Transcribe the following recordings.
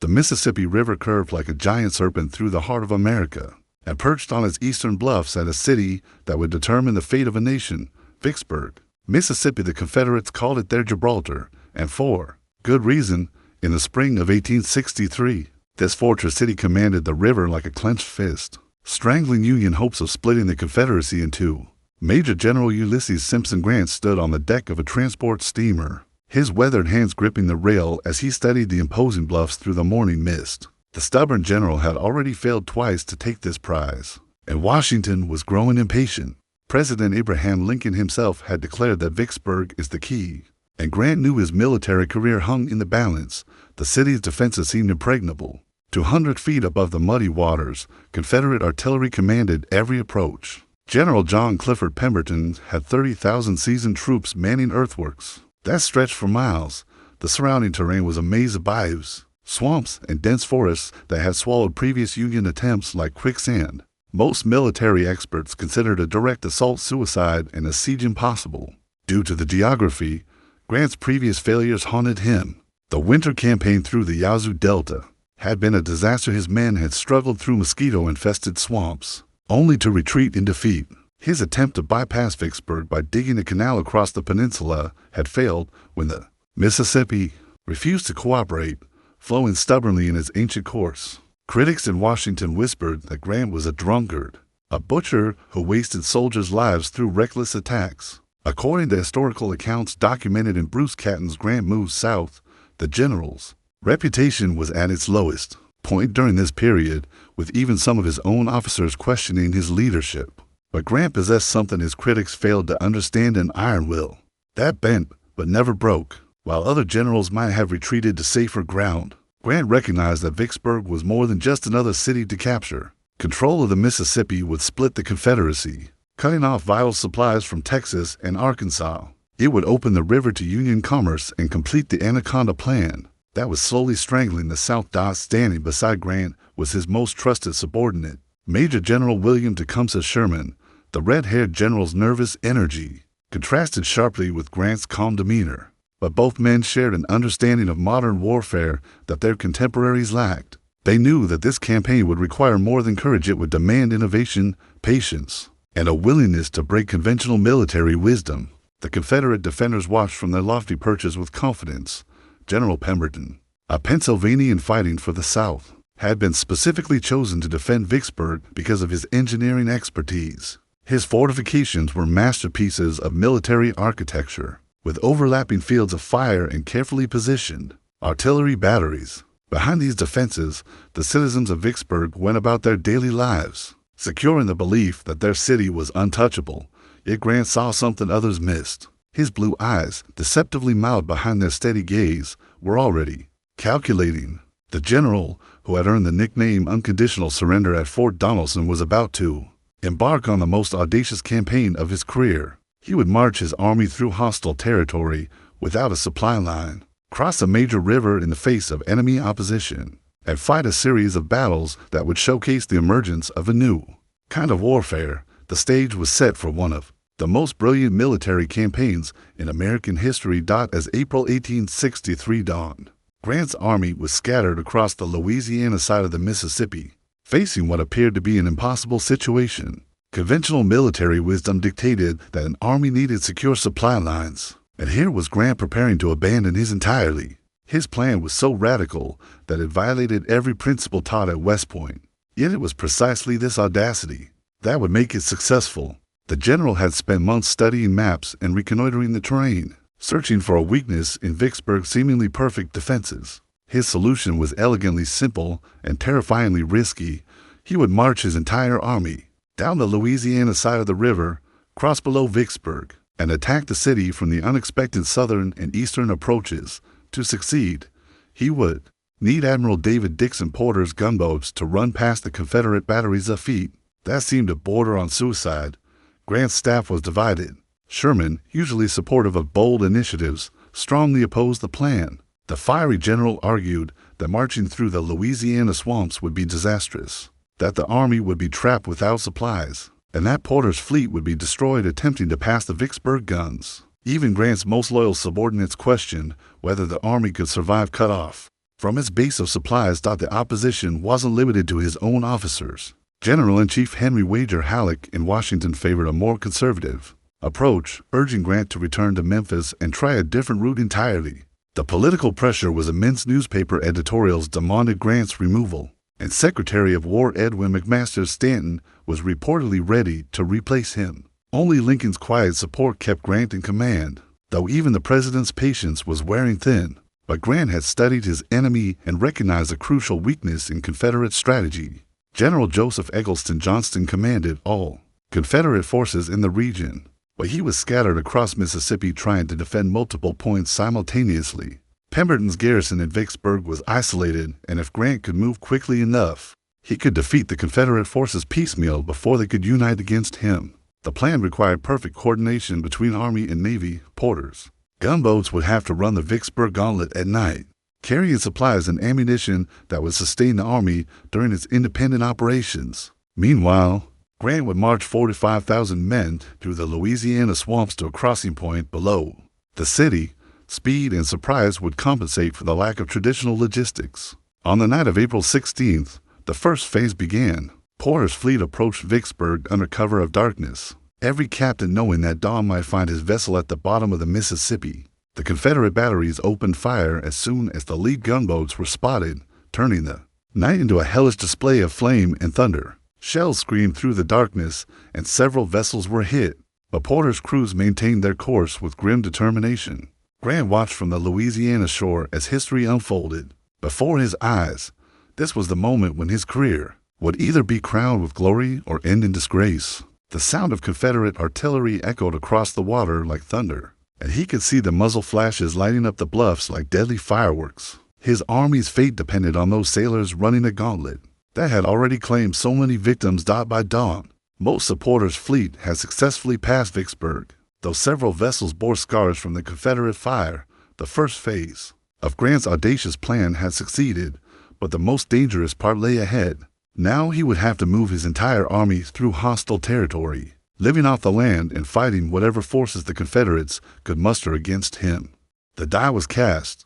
The Mississippi River curved like a giant serpent through the heart of America, and perched on its eastern bluffs at a city that would determine the fate of a nation, Vicksburg, Mississippi. The Confederates called it their Gibraltar, and for good reason. In the spring of 1863, this fortress city commanded the river like a clenched fist, strangling Union hopes of splitting the Confederacy in two. Major General Ulysses Simpson Grant stood on the deck of a transport steamer, his weathered hands gripping the rail as he studied the imposing bluffs through the morning mist. The stubborn general had already failed twice to take this prize, and Washington was growing impatient. President Abraham Lincoln himself had declared that Vicksburg is the key, and Grant knew his military career hung in the balance. The city's defenses seemed impregnable. 200 feet above the muddy waters, Confederate artillery commanded every approach. General John Clifford Pemberton had 30,000 seasoned troops manning earthworks that stretched for miles. The surrounding terrain was a maze of bayous, swamps, and dense forests that had swallowed previous Union attempts like quicksand. Most military experts considered a direct assault suicide and a siege impossible. Due to the geography, Grant's previous failures haunted him. The winter campaign through the Yazoo Delta had been a disaster. His men had struggled through mosquito-infested swamps, only to retreat in defeat. His attempt to bypass Vicksburg by digging a canal across the peninsula had failed when the Mississippi refused to cooperate, flowing stubbornly in its ancient course. Critics in Washington whispered that Grant was a drunkard, a butcher who wasted soldiers' lives through reckless attacks. According to historical accounts documented in Bruce Catton's Grant Moves South, the general's reputation was at its lowest point during this period, with even some of his own officers questioning his leadership. But Grant possessed something his critics failed to understand: an iron will that bent but never broke. While other generals might have retreated to safer ground, Grant recognized that Vicksburg was more than just another city to capture. Control of the Mississippi would split the Confederacy, cutting off vital supplies from Texas and Arkansas. It would open the river to Union commerce and complete the Anaconda Plan that was slowly strangling the South. Standing beside Grant was his most trusted subordinate, Major General William Tecumseh Sherman. The red-haired general's nervous energy contrasted sharply with Grant's calm demeanor, but both men shared an understanding of modern warfare that their contemporaries lacked. They knew that this campaign would require more than courage. It would demand innovation, patience, and a willingness to break conventional military wisdom. The Confederate defenders watched from their lofty perches with confidence. General Pemberton, a Pennsylvanian fighting for the South, had been specifically chosen to defend Vicksburg because of his engineering expertise. His fortifications were masterpieces of military architecture, with overlapping fields of fire and carefully positioned artillery batteries. Behind these defenses, the citizens of Vicksburg went about their daily lives, secure in the belief that their city was untouchable. Yet Grant saw something others missed. His blue eyes, deceptively mild behind their steady gaze, were already calculating. The general, who had earned the nickname Unconditional Surrender at Fort Donelson, was about to embark on the most audacious campaign of his career. He would march his army through hostile territory without a supply line, cross a major river in the face of enemy opposition, and fight a series of battles that would showcase the emergence of a new kind of warfare. The stage was set for one of the most brilliant military campaigns in American history. As April 1863 dawned, Grant's army was scattered across the Louisiana side of the Mississippi, facing what appeared to be an impossible situation. Conventional military wisdom dictated that an army needed secure supply lines, and here was Grant preparing to abandon his entirely. His plan was so radical that it violated every principle taught at West Point. Yet it was precisely this audacity that would make it successful. The general had spent months studying maps and reconnoitering the terrain, searching for a weakness in Vicksburg's seemingly perfect defenses. His solution was elegantly simple and terrifyingly risky. He would march his entire army down the Louisiana side of the river, cross below Vicksburg, and attack the city from the unexpected southern and eastern approaches. To succeed, he would need Admiral David Dixon Porter's gunboats to run past the Confederate batteries a feat that seemed to border on suicide. Grant's staff was divided. Sherman, usually supportive of bold initiatives, strongly opposed the plan. The fiery general argued that marching through the Louisiana swamps would be disastrous, that the army would be trapped without supplies, and that Porter's fleet would be destroyed attempting to pass the Vicksburg guns. Even Grant's most loyal subordinates questioned whether the army could survive cut off from his base of supplies. The opposition wasn't limited to his own officers. General-in-Chief Henry Wager Halleck in Washington favored a more conservative approach, urging Grant to return to Memphis and try a different route entirely. The political pressure was immense. Newspaper editorials demanded Grant's removal, and Secretary of War Edwin McMaster Stanton was reportedly ready to replace him. Only Lincoln's quiet support kept Grant in command, though even the president's patience was wearing thin. But Grant had studied his enemy and recognized a crucial weakness in Confederate strategy. General Joseph Eggleston Johnston commanded all Confederate forces in the region, but he was scattered across Mississippi trying to defend multiple points simultaneously. Pemberton's garrison in Vicksburg was isolated, and if Grant could move quickly enough, he could defeat the Confederate forces piecemeal before they could unite against him. The plan required perfect coordination between Army and Navy. Porters gunboats would have to run the Vicksburg gauntlet at night, carrying supplies and ammunition that would sustain the Army during its independent operations. Meanwhile, Grant would march 45,000 men through the Louisiana swamps to a crossing point below the city. Speed and surprise would compensate for the lack of traditional logistics. On the night of April 16th, the first phase began. Porter's fleet approached Vicksburg under cover of darkness, every captain knowing that dawn might find his vessel at the bottom of the Mississippi. The Confederate batteries opened fire as soon as the lead gunboats were spotted, turning the night into a hellish display of flame and thunder. Shells screamed through the darkness, and several vessels were hit, but Porter's crews maintained their course with grim determination. Grant watched from the Louisiana shore as history unfolded before his eyes. This was the moment when his career would either be crowned with glory or end in disgrace. The sound of Confederate artillery echoed across the water like thunder, and he could see the muzzle flashes lighting up the bluffs like deadly fireworks. His army's fate depended on those sailors running a gauntlet that had already claimed so many victims. By dawn, most of Porter's fleet had successfully passed Vicksburg, though several vessels bore scars from the Confederate fire. The first phase of Grant's audacious plan had succeeded, but the most dangerous part lay ahead. Now he would have to move his entire army through hostile territory, living off the land and fighting whatever forces the Confederates could muster against him. The die was cast.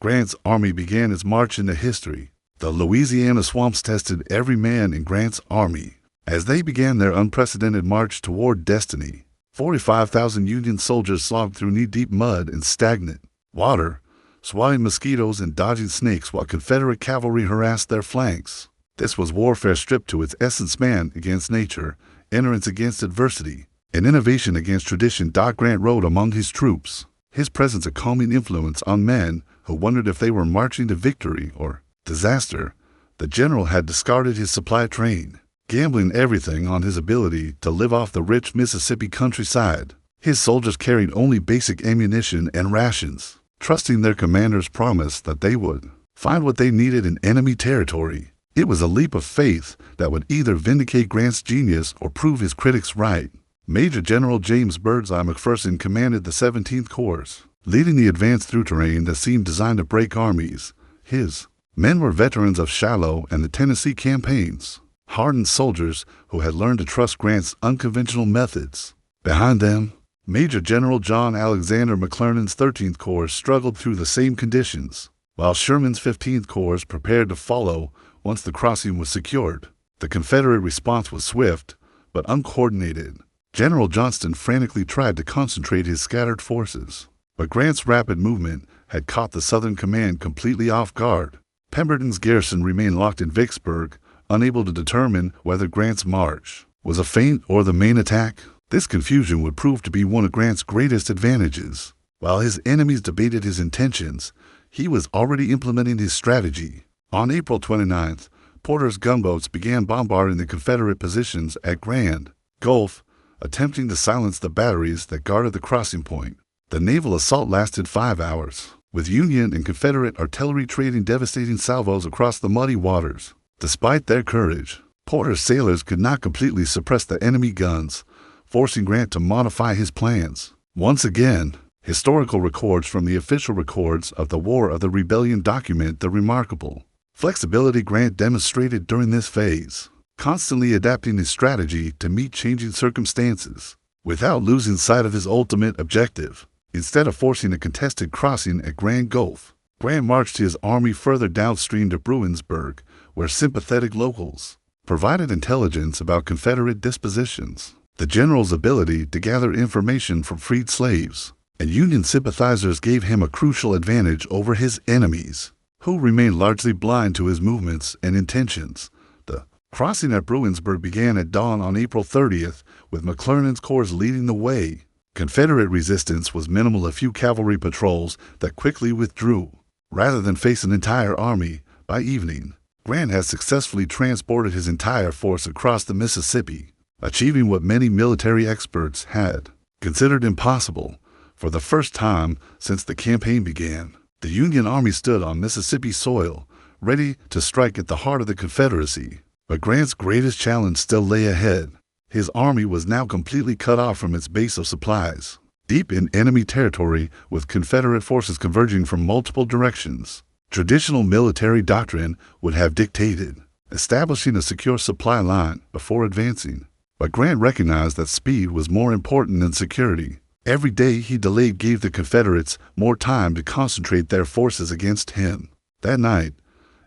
Grant's army began its march into history. The Louisiana swamps tested every man in Grant's army as they began their unprecedented march toward destiny. 45,000 Union soldiers slogged through knee-deep mud and stagnant water, swatting mosquitoes and dodging snakes while Confederate cavalry harassed their flanks. This was warfare stripped to its essence: man against nature, endurance against adversity, and innovation against tradition. Grant rode among his troops, his presence a calming influence on men who wondered if they were marching to victory or disaster. The general had discarded his supply train, gambling everything on his ability to live off the rich Mississippi countryside. His soldiers carried only basic ammunition and rations, trusting their commander's promise that they would find what they needed in enemy territory. It was a leap of faith that would either vindicate Grant's genius or prove his critics right. Major General James Birdseye McPherson commanded the 17th Corps, leading the advance through terrain that seemed designed to break armies. His men were veterans of Shiloh and the Tennessee campaigns, hardened soldiers who had learned to trust Grant's unconventional methods. Behind them, Major General John Alexander McClernand's 13th Corps struggled through the same conditions, while Sherman's 15th Corps prepared to follow once the crossing was secured. The Confederate response was swift, but uncoordinated. General Johnston frantically tried to concentrate his scattered forces, but Grant's rapid movement had caught the Southern command completely off guard. Pemberton's garrison remained locked in Vicksburg, unable to determine whether Grant's march was a feint or the main attack. This confusion would prove to be one of Grant's greatest advantages. While his enemies debated his intentions, he was already implementing his strategy. On April 29th, Porter's gunboats began bombarding the Confederate positions at Grand Gulf, attempting to silence the batteries that guarded the crossing point. The naval assault lasted 5 hours, with Union and Confederate artillery trading devastating salvos across the muddy waters. Despite their courage, Porter's sailors could not completely suppress the enemy guns, forcing Grant to modify his plans. Once again, historical records from the official records of the War of the Rebellion document the remarkable flexibility Grant demonstrated during this phase, constantly adapting his strategy to meet changing circumstances, without losing sight of his ultimate objective. Instead of forcing a contested crossing at Grand Gulf, Grant marched his army further downstream to Bruinsburg, where sympathetic locals provided intelligence about Confederate dispositions. The general's ability to gather information from freed slaves and Union sympathizers gave him a crucial advantage over his enemies, who remained largely blind to his movements and intentions. The crossing at Bruinsburg began at dawn on April 30th, with McClernand's corps leading the way. Confederate resistance was minimal, a few cavalry patrols that quickly withdrew. Rather than face an entire army, by evening, Grant had successfully transported his entire force across the Mississippi, achieving what many military experts had considered impossible. For the first time since the campaign began, the Union Army stood on Mississippi soil, ready to strike at the heart of the Confederacy. But Grant's greatest challenge still lay ahead. His army was now completely cut off from its base of supplies, deep in enemy territory with Confederate forces converging from multiple directions. Traditional military doctrine would have dictated establishing a secure supply line before advancing. But Grant recognized that speed was more important than security. Every day he delayed gave the Confederates more time to concentrate their forces against him. That night,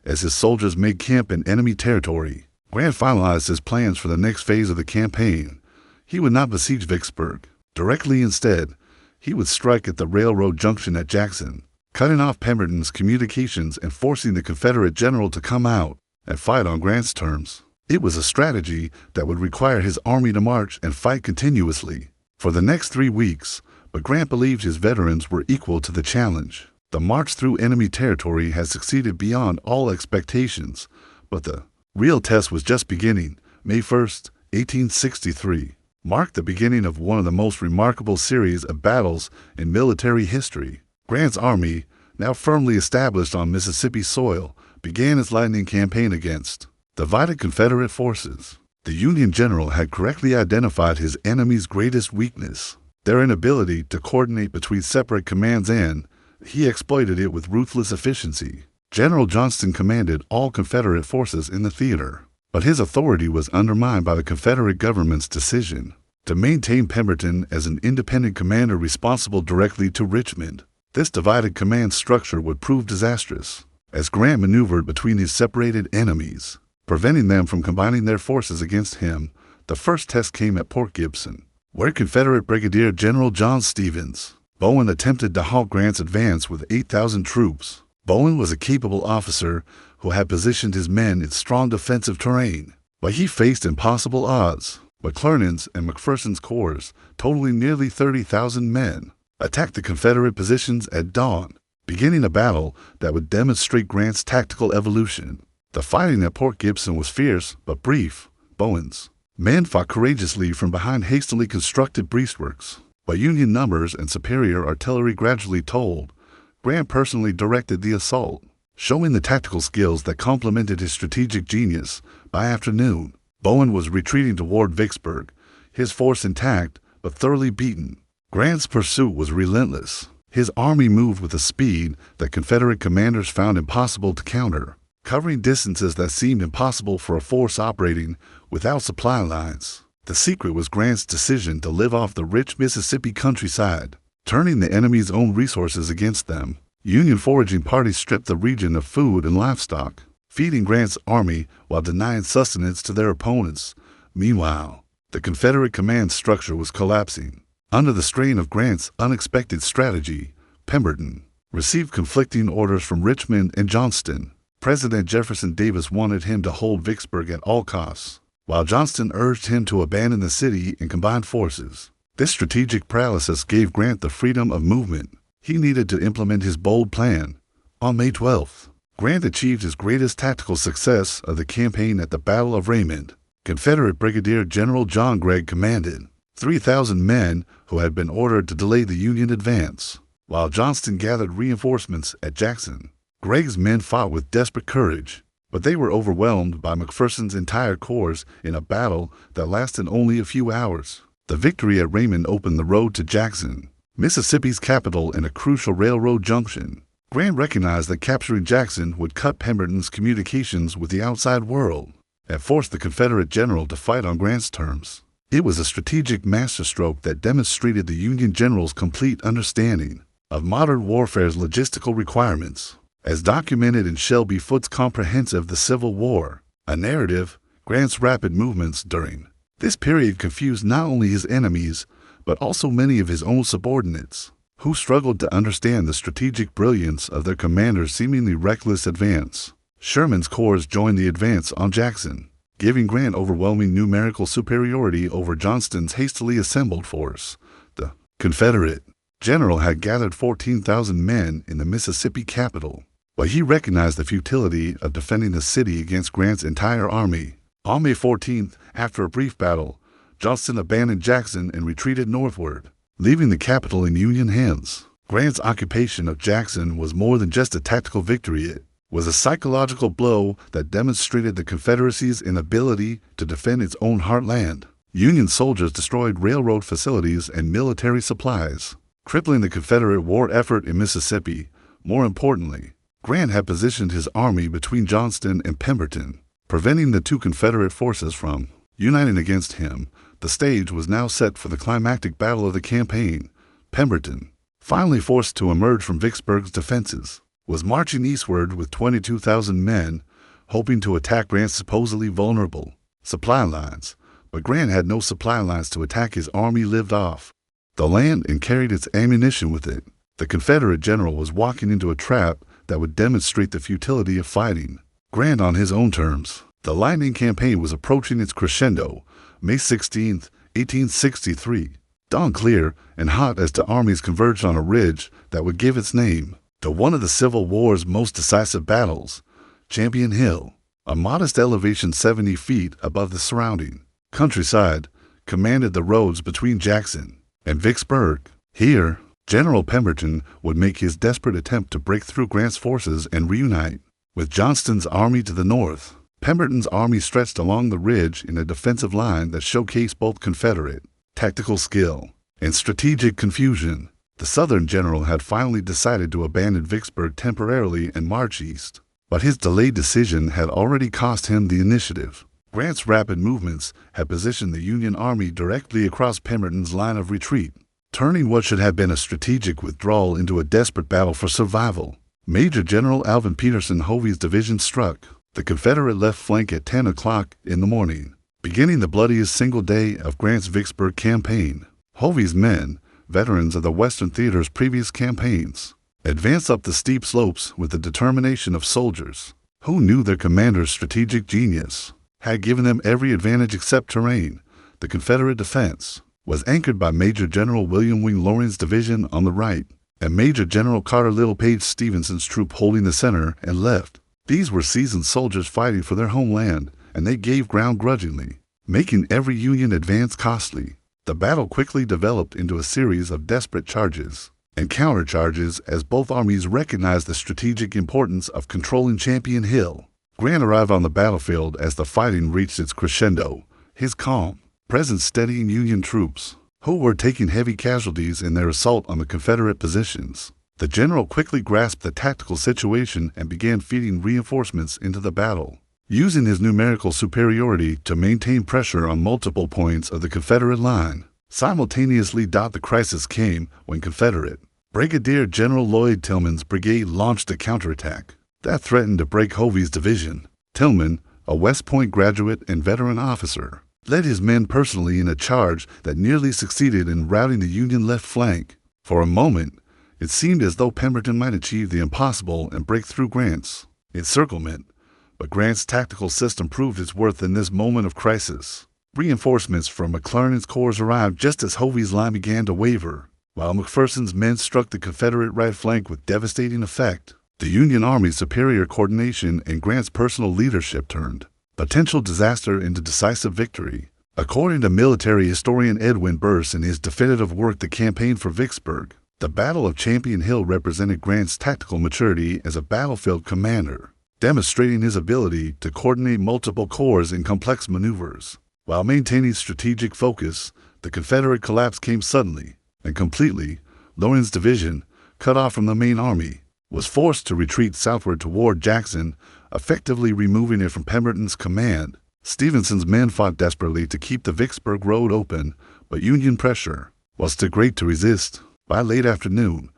as his soldiers made camp in enemy territory, Grant finalized his plans for the next phase of the campaign. He would not besiege Vicksburg directly. Instead, he would strike at the railroad junction at Jackson, cutting off Pemberton's communications and forcing the Confederate general to come out and fight on Grant's terms. It was a strategy that would require his army to march and fight continuously for the next 3 weeks, but Grant believed his veterans were equal to the challenge. The march through enemy territory had succeeded beyond all expectations, but the real test was just beginning. May 1st, 1863, marked the beginning of one of the most remarkable series of battles in military history. Grant's army, now firmly established on Mississippi soil, began its lightning campaign against divided Confederate forces. The Union general had correctly identified his enemy's greatest weakness, their inability to coordinate between separate commands, and he exploited it with ruthless efficiency. General Johnston commanded all Confederate forces in the theater, but his authority was undermined by the Confederate government's decision to maintain Pemberton as an independent commander responsible directly to Richmond. This divided command structure would prove disastrous, as Grant maneuvered between his separated enemies, preventing them from combining their forces against him. The first test came at Port Gibson, where Confederate Brigadier General John Stevens Bowen attempted to halt Grant's advance with 8,000 troops. Bowen was a capable officer who had positioned his men in strong defensive terrain, but he faced impossible odds. McClernand's and McPherson's corps, totaling nearly 30,000 men, attacked the Confederate positions at dawn, beginning a battle that would demonstrate Grant's tactical evolution. The fighting at Port Gibson was fierce but brief. Bowen's men fought courageously from behind hastily constructed breastworks, but Union numbers and superior artillery gradually told. Grant personally directed the assault, showing the tactical skills that complemented his strategic genius. By afternoon, Bowen was retreating toward Vicksburg, his force intact but thoroughly beaten. Grant's pursuit was relentless. His army moved with a speed that Confederate commanders found impossible to counter, covering distances that seemed impossible for a force operating without supply lines. The secret was Grant's decision to live off the rich Mississippi countryside, turning the enemy's own resources against them. Union foraging parties stripped the region of food and livestock, feeding Grant's army while denying sustenance to their opponents. Meanwhile, the Confederate command structure was collapsing. Under the strain of Grant's unexpected strategy, Pemberton received conflicting orders from Richmond and Johnston. President Jefferson Davis wanted him to hold Vicksburg at all costs, while Johnston urged him to abandon the city and combine forces. This strategic paralysis gave Grant the freedom of movement he needed to implement his bold plan. On May 12th, Grant achieved his greatest tactical success of the campaign at the Battle of Raymond. Confederate Brigadier General John Gregg commanded 3,000 men who had been ordered to delay the Union advance, while Johnston gathered reinforcements at Jackson. Gregg's men fought with desperate courage, but they were overwhelmed by McPherson's entire corps in a battle that lasted only a few hours. The victory at Raymond opened the road to Jackson, Mississippi's capital and a crucial railroad junction. Grant recognized that capturing Jackson would cut Pemberton's communications with the outside world and force the Confederate general to fight on Grant's terms. It was a strategic masterstroke that demonstrated the Union general's complete understanding of modern warfare's logistical requirements. As documented in Shelby Foote's comprehensive The Civil War, a narrative, Grant's rapid movements during this period confused not only his enemies, but also many of his own subordinates, who struggled to understand the strategic brilliance of their commander's seemingly reckless advance. Sherman's corps joined the advance on Jackson, giving Grant overwhelming numerical superiority over Johnston's hastily assembled force. The Confederate general had gathered 14,000 men in the Mississippi capital, but he recognized the futility of defending the city against Grant's entire army. On May 14th, after a brief battle, Johnston abandoned Jackson and retreated northward, leaving the capital in Union hands. Grant's occupation of Jackson was more than just a tactical victory. It was a psychological blow that demonstrated the Confederacy's inability to defend its own heartland. Union soldiers destroyed railroad facilities and military supplies, crippling the Confederate war effort in Mississippi. More importantly, Grant had positioned his army between Johnston and Pemberton, preventing the two Confederate forces from uniting against him. The stage was now set for the climactic battle of the campaign. Pemberton, finally forced to emerge from Vicksburg's defenses, was marching eastward with 22,000 men, hoping to attack Grant's supposedly vulnerable supply lines. But Grant had no supply lines to attack. His army lived off the land and carried its ammunition with it. The Confederate general was walking into a trap that would demonstrate the futility of fighting Grant on his own terms. The lightning campaign was approaching its crescendo. May 16, 1863, dawn clear and hot as the armies converged on a ridge that would give its name to one of the Civil War's most decisive battles, Champion Hill, a modest elevation 70 feet above the surrounding countryside, commanded the roads between Jackson and Vicksburg. Here, General Pemberton would make his desperate attempt to break through Grant's forces and reunite with Johnston's army to the north. Pemberton's army stretched along the ridge in a defensive line that showcased both Confederate tactical skill and strategic confusion. The Southern general had finally decided to abandon Vicksburg temporarily and march east, but his delayed decision had already cost him the initiative. Grant's rapid movements had positioned the Union Army directly across Pemberton's line of retreat, turning what should have been a strategic withdrawal into a desperate battle for survival. Major General Alvin Peterson Hovey's division struck the Confederate left flank at 10 o'clock in the morning, beginning the bloodiest single day of Grant's Vicksburg campaign. Hovey's men, veterans of the Western Theater's previous campaigns, advanced up the steep slopes with the determination of soldiers who knew their commander's strategic genius had given them every advantage except terrain. The Confederate defense was anchored by Major General William Wing Loring's division on the right, and Major General Carter Littlepage Stevenson's troop holding the center and left. These were seasoned soldiers fighting for their homeland, and they gave ground grudgingly, making every Union advance costly. The battle quickly developed into a series of desperate charges and countercharges as both armies recognized the strategic importance of controlling Champion Hill. Grant arrived on the battlefield as the fighting reached its crescendo, his calm presence steadying Union troops, who were taking heavy casualties in their assault on the Confederate positions. The general quickly grasped the tactical situation and began feeding reinforcements into the battle, using his numerical superiority to maintain pressure on multiple points of the Confederate line. Simultaneously, the crisis came when Confederate Brigadier General Lloyd Tillman's brigade launched a counterattack that threatened to break Hovey's division. Tillman, a West Point graduate and veteran officer, led his men personally in a charge that nearly succeeded in routing the Union left flank. For a moment, it seemed as though Pemberton might achieve the impossible and break through Grant's encirclement, but Grant's tactical system proved its worth in this moment of crisis. Reinforcements from McClernand's corps arrived just as Hovey's line began to waver, while McPherson's men struck the Confederate right flank with devastating effect. The Union Army's superior coordination and Grant's personal leadership turned potential disaster into decisive victory. According to military historian Edwin Burse in his definitive work The Campaign for Vicksburg, the Battle of Champion Hill represented Grant's tactical maturity as a battlefield commander, demonstrating his ability to coordinate multiple corps in complex maneuvers. While maintaining strategic focus, the Confederate collapse came suddenly and completely. Loring's division, cut off from the main army, was forced to retreat southward toward Jackson, effectively removing it from Pemberton's command. Stevenson's men fought desperately to keep the Vicksburg road open, but Union pressure was too great to resist. By late afternoon,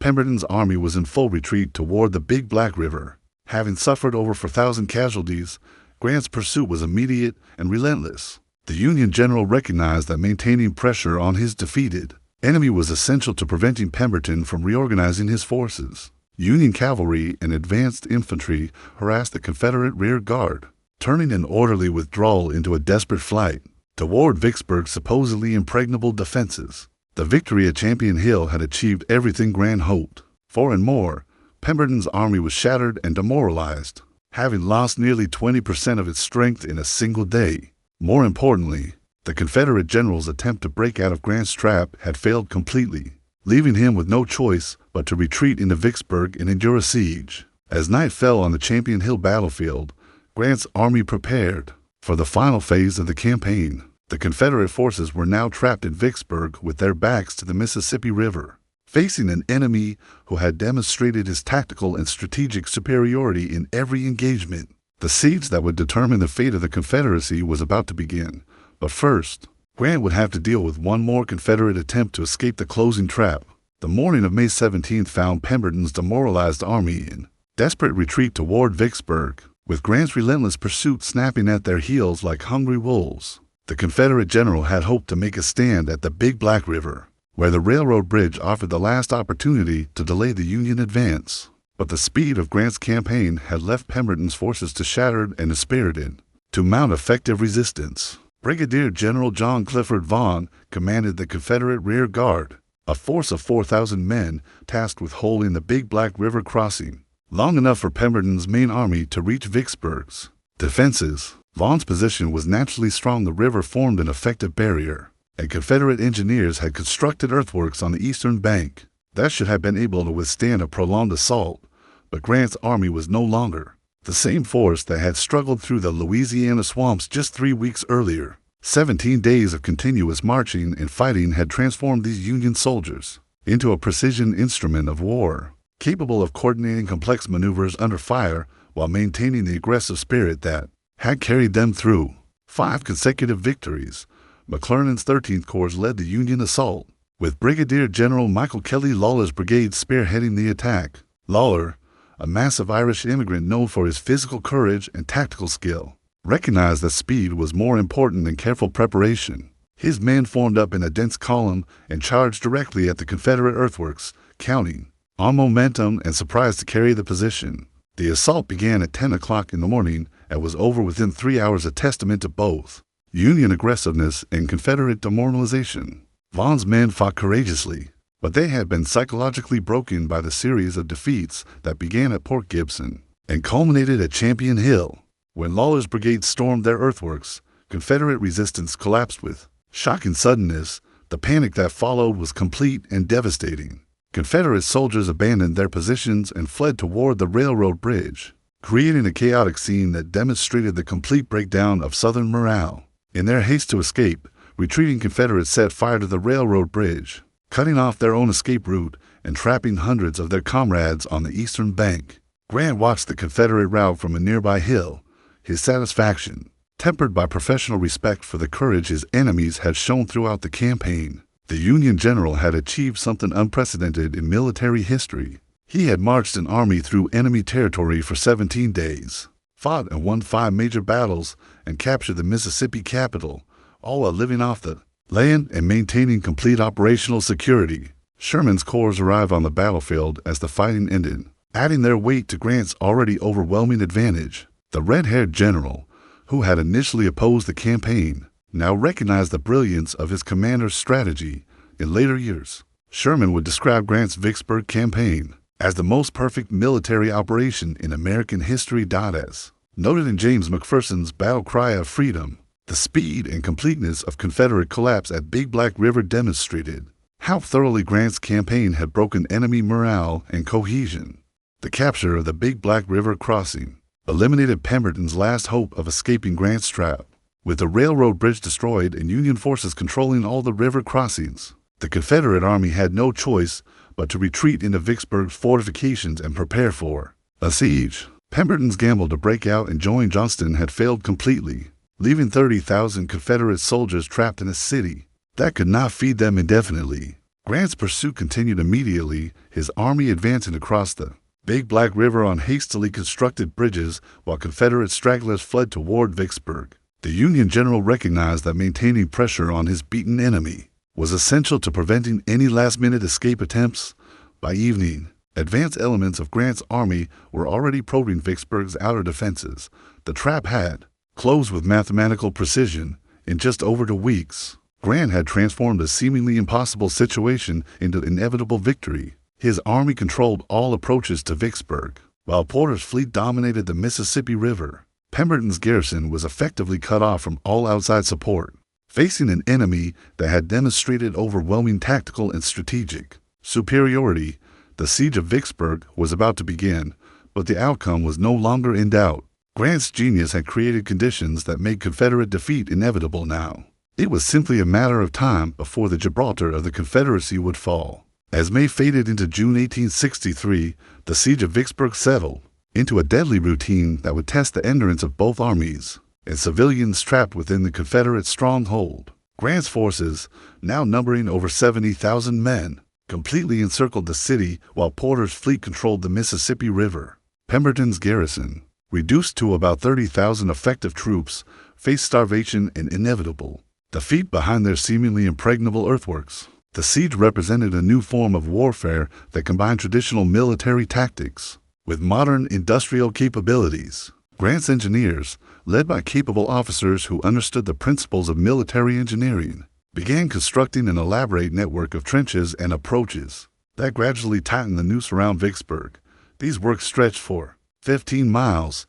Pemberton's army was in full retreat toward the Big Black River. Having suffered over 4,000 casualties, Grant's pursuit was immediate and relentless. The Union general recognized that maintaining pressure on his defeated enemy was essential to preventing Pemberton from reorganizing his forces. Union cavalry and advanced infantry harassed the Confederate rear guard, turning an orderly withdrawal into a desperate flight toward Vicksburg's supposedly impregnable defenses. The victory at Champion Hill had achieved everything Grant hoped for and more. Pemberton's army was shattered and demoralized, having lost nearly 20% of its strength in a single day. More importantly, the Confederate general's attempt to break out of Grant's trap had failed completely, leaving him with no choice but to retreat into Vicksburg and endure a siege. As night fell on the Champion Hill battlefield, Grant's army prepared for the final phase of the campaign. The Confederate forces were now trapped in Vicksburg with their backs to the Mississippi River, facing an enemy who had demonstrated his tactical and strategic superiority in every engagement. The siege that would determine the fate of the Confederacy was about to begin, but first, Grant would have to deal with one more Confederate attempt to escape the closing trap. The morning of May 17th found Pemberton's demoralized army in desperate retreat toward Vicksburg, with Grant's relentless pursuit snapping at their heels like hungry wolves. The Confederate general had hoped to make a stand at the Big Black River, where the railroad bridge offered the last opportunity to delay the Union advance. But the speed of Grant's campaign had left Pemberton's forces too shattered and dispirited to mount effective resistance. Brigadier General John Clifford Vaughn commanded the Confederate rear guard, a force of 4,000 men tasked with holding the Big Black River crossing long enough for Pemberton's main army to reach Vicksburg's defenses. Vaughn's position was naturally strong. The river formed an effective barrier, and Confederate engineers had constructed earthworks on the eastern bank that should have been able to withstand a prolonged assault. But Grant's army was no longer the same force that had struggled through the Louisiana swamps just 3 weeks earlier. 17 days of continuous marching and fighting had transformed these Union soldiers into a precision instrument of war, capable of coordinating complex maneuvers under fire while maintaining the aggressive spirit that had carried them through 5 consecutive victories. McClernand's 13th Corps led the Union assault, with Brigadier General Michael Kelly Lawler's brigade spearheading the attack. Lawler, a massive Irish immigrant known for his physical courage and tactical skill, recognized that speed was more important than careful preparation. His men formed up in a dense column and charged directly at the Confederate earthworks, counting on momentum and surprise to carry the position. The assault began at 10 o'clock in the morning and was over within 3 hours, a testament to both Union aggressiveness and Confederate demoralization. Vaughn's men fought courageously, but they had been psychologically broken by the series of defeats that began at Port Gibson and culminated at Champion Hill. When Lawler's brigade stormed their earthworks, Confederate resistance collapsed with shocking suddenness. The panic that followed was complete and devastating. Confederate soldiers abandoned their positions and fled toward the railroad bridge, creating a chaotic scene that demonstrated the complete breakdown of Southern morale. In their haste to escape, retreating Confederates set fire to the railroad bridge, cutting off their own escape route and trapping hundreds of their comrades on the eastern bank. Grant watched the Confederate rout from a nearby hill, his satisfaction tempered by professional respect for the courage his enemies had shown throughout the campaign. The Union general had achieved something unprecedented in military history. He had marched an army through enemy territory for 17 days, fought and won 5 major battles, and captured the Mississippi capital, all while living off the land and maintaining complete operational security. Sherman's corps arrived on the battlefield as the fighting ended, adding their weight to Grant's already overwhelming advantage. The red-haired general, who had initially opposed the campaign, now recognized the brilliance of his commander's strategy. In later years, Sherman would describe Grant's Vicksburg campaign as the most perfect military operation in American history. As noted in James McPherson's Battle Cry of Freedom, the speed and completeness of Confederate collapse at Big Black River demonstrated how thoroughly Grant's campaign had broken enemy morale and cohesion. The capture of the Big Black River crossing eliminated Pemberton's last hope of escaping Grant's trap. With the railroad bridge destroyed and Union forces controlling all the river crossings, the Confederate army had no choice but to retreat into Vicksburg's fortifications and prepare for a siege. Pemberton's gamble to break out and join Johnston had failed completely, leaving 30,000 Confederate soldiers trapped in a city that could not feed them indefinitely. Grant's pursuit continued immediately, his army advancing across the Big Black River on hastily constructed bridges while Confederate stragglers fled toward Vicksburg. The Union general recognized that maintaining pressure on his beaten enemy was essential to preventing any last-minute escape attempts. By evening, advanced elements of Grant's army were already probing Vicksburg's outer defenses. The trap had closed with mathematical precision. In just over 2 weeks, Grant had transformed a seemingly impossible situation into inevitable victory. His army controlled all approaches to Vicksburg, while Porter's fleet dominated the Mississippi River. Pemberton's garrison was effectively cut off from all outside support, facing an enemy that had demonstrated overwhelming tactical and strategic superiority. The siege of Vicksburg was about to begin, but the outcome was no longer in doubt. Grant's genius had created conditions that made Confederate defeat inevitable now. It was simply a matter of time before the Gibraltar of the Confederacy would fall. As May faded into June 1863, the siege of Vicksburg settled into a deadly routine that would test the endurance of both armies and civilians trapped within the Confederate stronghold. Grant's forces, now numbering over 70,000 men, completely encircled the city while Porter's fleet controlled the Mississippi River. Pemberton's garrison, reduced to about 30,000 effective troops, faced starvation and inevitable defeat behind their seemingly impregnable earthworks. The siege represented a new form of warfare that combined traditional military tactics with modern industrial capabilities. Grant's engineers, led by capable officers who understood the principles of military engineering, began constructing an elaborate network of trenches and approaches that gradually tightened the noose around Vicksburg. These works stretched for 15 miles,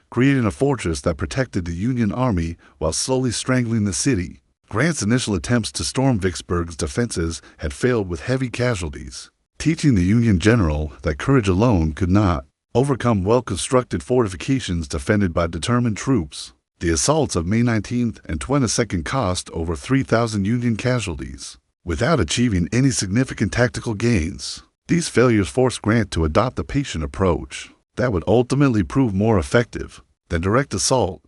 creating a fortress that protected the Union Army while slowly strangling the city. Grant's initial attempts to storm Vicksburg's defenses had failed with heavy casualties, teaching the Union general that courage alone could not overcome well-constructed fortifications defended by determined troops. The assaults of May 19th and 22nd cost over 3,000 Union casualties, without achieving any significant tactical gains. These failures forced Grant to adopt a patient approach that would ultimately prove more effective than direct assault.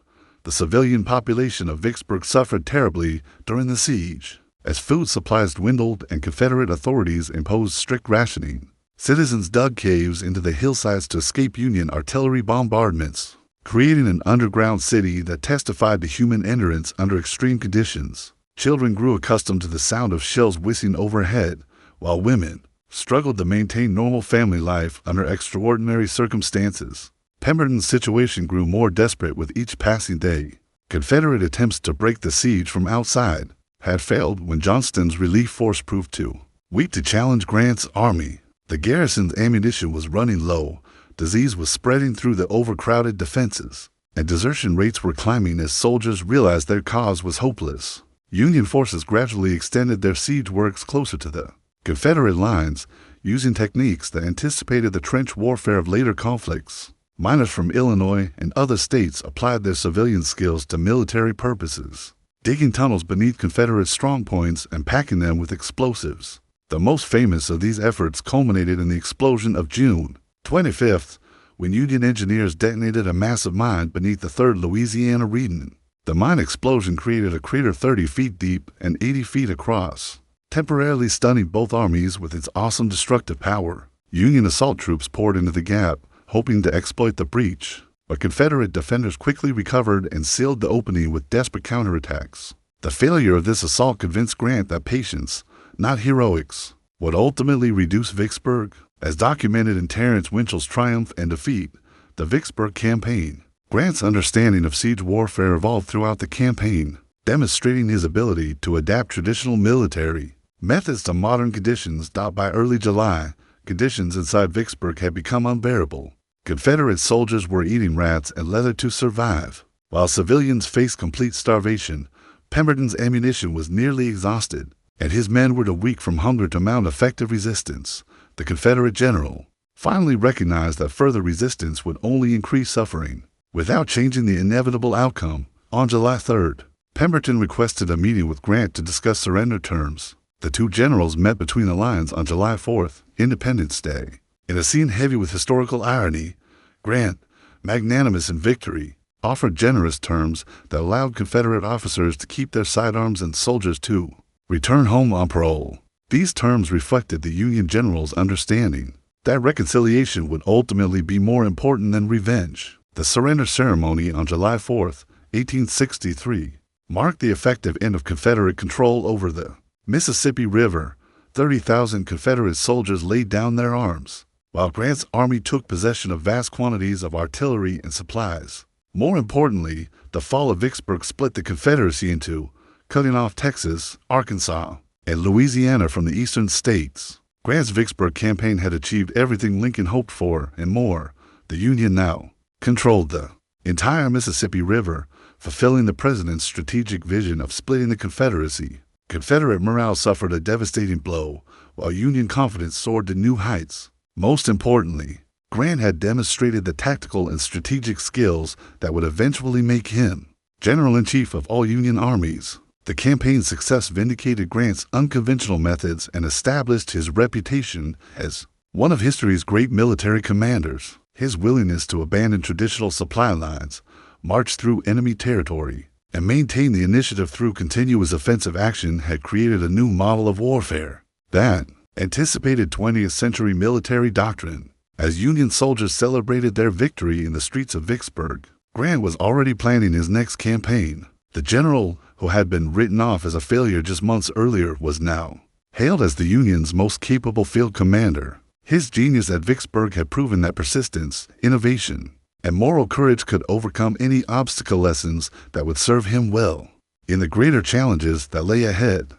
The civilian population of Vicksburg suffered terribly during the siege, as food supplies dwindled and Confederate authorities imposed strict rationing. Citizens dug caves into the hillsides to escape Union artillery bombardments, creating an underground city that testified to human endurance under extreme conditions. Children grew accustomed to the sound of shells whizzing overhead, while women struggled to maintain normal family life under extraordinary circumstances. Pemberton's situation grew more desperate with each passing day. Confederate attempts to break the siege from outside had failed when Johnston's relief force proved too weak to challenge Grant's army. The garrison's ammunition was running low, disease was spreading through the overcrowded defenses, and desertion rates were climbing as soldiers realized their cause was hopeless. Union forces gradually extended their siege works closer to the Confederate lines, using techniques that anticipated the trench warfare of later conflicts. Miners from Illinois and other states applied their civilian skills to military purposes, digging tunnels beneath Confederate strongpoints and packing them with explosives. The most famous of these efforts culminated in the explosion of June 25th, when Union engineers detonated a massive mine beneath the 3rd Louisiana Redan. The mine explosion created a crater 30 feet deep and 80 feet across, temporarily stunning both armies with its awesome destructive power. Union assault troops poured into the gap, hoping to exploit the breach, but Confederate defenders quickly recovered and sealed the opening with desperate counterattacks. The failure of this assault convinced Grant that patience, not heroics, would ultimately reduce Vicksburg. As documented in Terrence Winchell's Triumph and Defeat, the Vicksburg Campaign. Grant's understanding of siege warfare evolved throughout the campaign, demonstrating his ability to adapt traditional military methods to modern conditions. By early July, conditions inside Vicksburg had become unbearable. Confederate soldiers were eating rats and leather to survive, while civilians faced complete starvation. Pemberton's ammunition was nearly exhausted, and his men were too weak from hunger to mount effective resistance. The Confederate general finally recognized that further resistance would only increase suffering, without changing the inevitable outcome. On July 3rd, Pemberton requested a meeting with Grant to discuss surrender terms. The two generals met between the lines on July 4th, Independence Day. In a scene heavy with historical irony, Grant, magnanimous in victory, offered generous terms that allowed Confederate officers to keep their sidearms and soldiers to return home on parole. These terms reflected the Union general's understanding that reconciliation would ultimately be more important than revenge. The surrender ceremony on July 4, 1863, marked the effective end of Confederate control over the Mississippi River. 30,000 Confederate soldiers laid down their arms, while Grant's army took possession of vast quantities of artillery and supplies. More importantly, the fall of Vicksburg split the Confederacy in two, cutting off Texas, Arkansas, and Louisiana from the eastern states. Grant's Vicksburg campaign had achieved everything Lincoln hoped for and more. The Union now controlled the entire Mississippi River, fulfilling the president's strategic vision of splitting the Confederacy. Confederate morale suffered a devastating blow, while Union confidence soared to new heights. Most importantly, Grant had demonstrated the tactical and strategic skills that would eventually make him General-in-Chief of all Union armies. The campaign's success vindicated Grant's unconventional methods and established his reputation as one of history's great military commanders. His willingness to abandon traditional supply lines, march through enemy territory, and maintain the initiative through continuous offensive action had created a new model of warfare that anticipated 20th century military doctrine. As Union soldiers celebrated their victory in the streets of Vicksburg, Grant was already planning his next campaign. The general, who had been written off as a failure just months earlier, was now hailed as the Union's most capable field commander. His genius at Vicksburg had proven that persistence, innovation, and moral courage could overcome any obstacle lessons that would serve him well in the greater challenges that lay ahead.